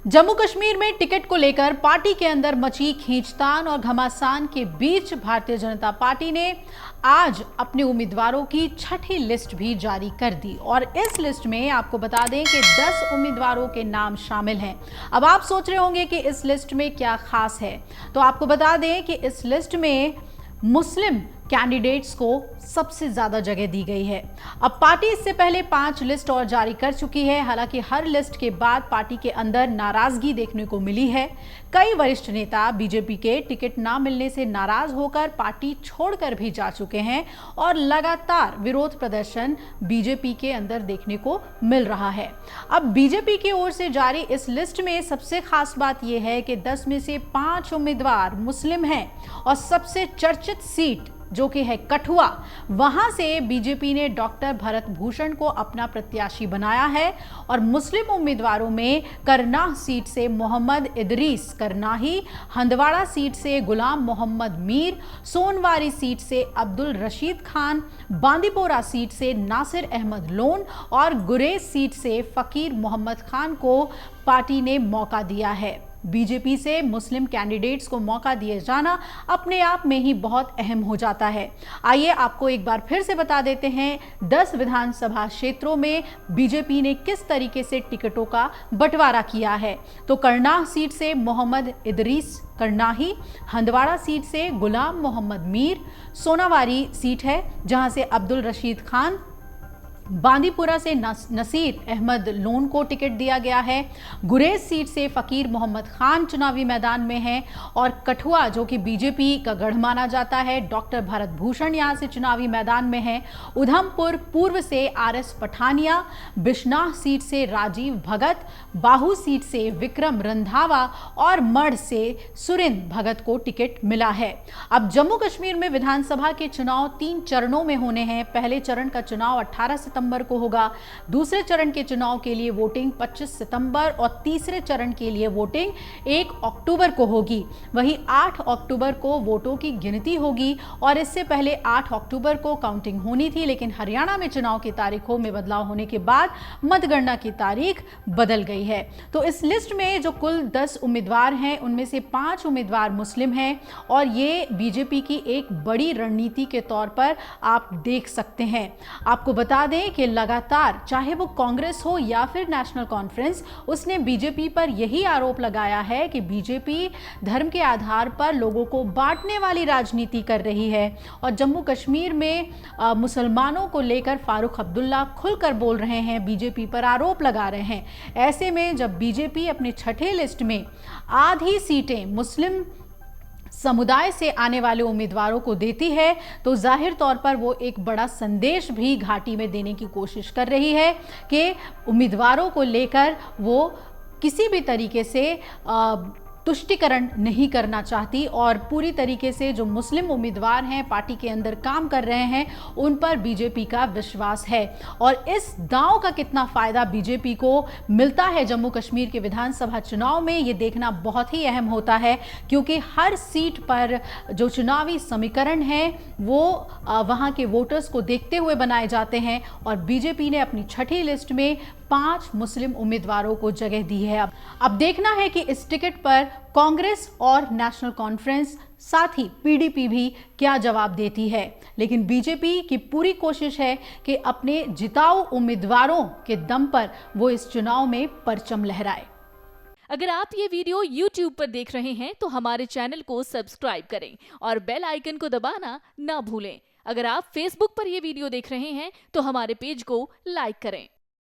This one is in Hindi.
जम्मू कश्मीर में टिकट को लेकर पार्टी के अंदर मची खींचतान और घमासान के बीच भारतीय जनता पार्टी ने आज अपने उम्मीदवारों की छठी लिस्ट भी जारी कर दी और इस लिस्ट में आपको बता दें कि 10 उम्मीदवारों के नाम शामिल हैं। अब आप सोच रहे होंगे कि इस लिस्ट में क्या खास है, तो आपको बता दें कि इस लिस्ट में मुस्लिम कैंडिडेट्स को सबसे ज्यादा जगह दी गई है। अब पार्टी इससे पहले 5 लिस्ट और जारी कर चुकी है। हालांकि हर लिस्ट के बाद पार्टी के अंदर नाराजगी देखने को मिली है। कई वरिष्ठ नेता बीजेपी के टिकट ना मिलने से नाराज होकर पार्टी छोड़कर भी जा चुके हैं और लगातार विरोध प्रदर्शन बीजेपी के अंदर देखने को मिल रहा है। अब बीजेपी की ओर से जारी इस लिस्ट में सबसे खास बात यह है कि 10 में से 5 उम्मीदवार मुस्लिम हैं और सबसे चर्चित सीट जो कि है कठुआ, वहां से बीजेपी ने डॉक्टर भरत भूषण को अपना प्रत्याशी बनाया है और मुस्लिम उम्मीदवारों में करनाह सीट से मोहम्मद इदरीस करनाही, हंदवाड़ा सीट से गुलाम मोहम्मद मीर, सोनवारी सीट से अब्दुल रशीद खान, बांदीपोरा सीट से नासिर अहमद लोन और गुरेज सीट से फकीर मोहम्मद खान को पार्टी ने मौका दिया है। बीजेपी से मुस्लिम कैंडिडेट्स को मौका दिए जाना अपने आप में ही बहुत अहम हो जाता है। आइए आपको एक बार फिर से बता देते हैं 10 विधानसभा क्षेत्रों में बीजेपी ने किस तरीके से टिकटों का बंटवारा किया है। तो करनाह सीट से मोहम्मद इदरीस करनाही, हंदवाड़ा सीट से गुलाम मोहम्मद मीर, सोनावारी सीट है जहां से अब्दुल रशीद खान, बांदीपुरा से नसीर अहमद लोन को टिकट दिया गया है, गुरेज सीट से फकीर मोहम्मद खान चुनावी मैदान में है और कठुआ जो कि बीजेपी का गढ़ माना जाता है, डॉक्टर भरत भूषण यहां से चुनावी मैदान में है। उधमपुर पूर्व से आरएस पठानिया, बिश्नाह सीट से राजीव भगत, बाहू सीट से विक्रम रंधावा और मढ़ से सुरेंद्र भगत को टिकट मिला है। अब जम्मू कश्मीर में विधानसभा के चुनाव 3 चरणों में होने हैं। पहले चरण का चुनाव 18 सितंबर को होगा, दूसरे चरण के चुनाव के लिए वोटिंग 25 सितंबर और तीसरे चरण के लिए वोटिंग 1 अक्टूबर को होगी। वहीं 8 अक्टूबर को वोटों की गिनती होगी और इससे पहले 8 अक्टूबर को काउंटिंग होनी थी, लेकिन हरियाणा में चुनाव की तारीखों में बदलाव होने के बाद मतगणना की तारीख बदल गई है। तो इस लिस्ट में जो कुल 10 उम्मीदवार हैं उनमें से 5 उम्मीदवार मुस्लिम हैं और ये बीजेपी की एक बड़ी रणनीति के तौर पर आप देख सकते हैं। आपको बता दें कि लगातार चाहे वो कांग्रेस हो या फिर नेशनल कॉन्फ्रेंस, उसने बीजेपी पर यही आरोप लगाया है कि बीजेपी धर्म के आधार पर लोगों को बांटने वाली राजनीति कर रही है और जम्मू कश्मीर में मुसलमानों को लेकर फारूक अब्दुल्ला खुलकर बोल रहे हैं, बीजेपी पर आरोप लगा रहे हैं। ऐसे में जब बीजेपी अपने छठे लिस्ट में आधी सीटें मुस्लिम समुदाय से आने वाले उम्मीदवारों को देती है तो जाहिर तौर पर वो एक बड़ा संदेश भी घाटी में देने की कोशिश कर रही है कि उम्मीदवारों को लेकर वो किसी भी तरीके से तुष्टिकरण नहीं करना चाहती और पूरी तरीके से जो मुस्लिम उम्मीदवार हैं पार्टी के अंदर काम कर रहे हैं उन पर बीजेपी का विश्वास है। और इस दांव का कितना फायदा बीजेपी को मिलता है जम्मू कश्मीर के विधानसभा चुनाव में, ये देखना बहुत ही अहम होता है, क्योंकि हर सीट पर जो चुनावी समीकरण है वो वहां के वोटर्स को देखते हुए बनाए जाते हैं और बीजेपी ने अपनी छठी लिस्ट में 5 मुस्लिम उम्मीदवारों को जगह दी है। अब देखना है कि इस टिकट पर कांग्रेस और नेशनल कॉन्फ्रेंस साथ ही पीडीपी भी क्या जवाब देती है। लेकिन बीजेपी की पूरी कोशिश है कि अपने जिताऊ उम्मीदवारों के दम पर वो इस चुनाव में परचम लहराए। अगर आप ये वीडियो YouTube पर देख रहे हैं तो हमारे चैनल को सब्सक्राइब करें और बेल आइकन को दबाना ना भूलें। अगर आप Facebook पर ये वीडियो देख रहे हैं तो हमारे पेज को लाइक करें।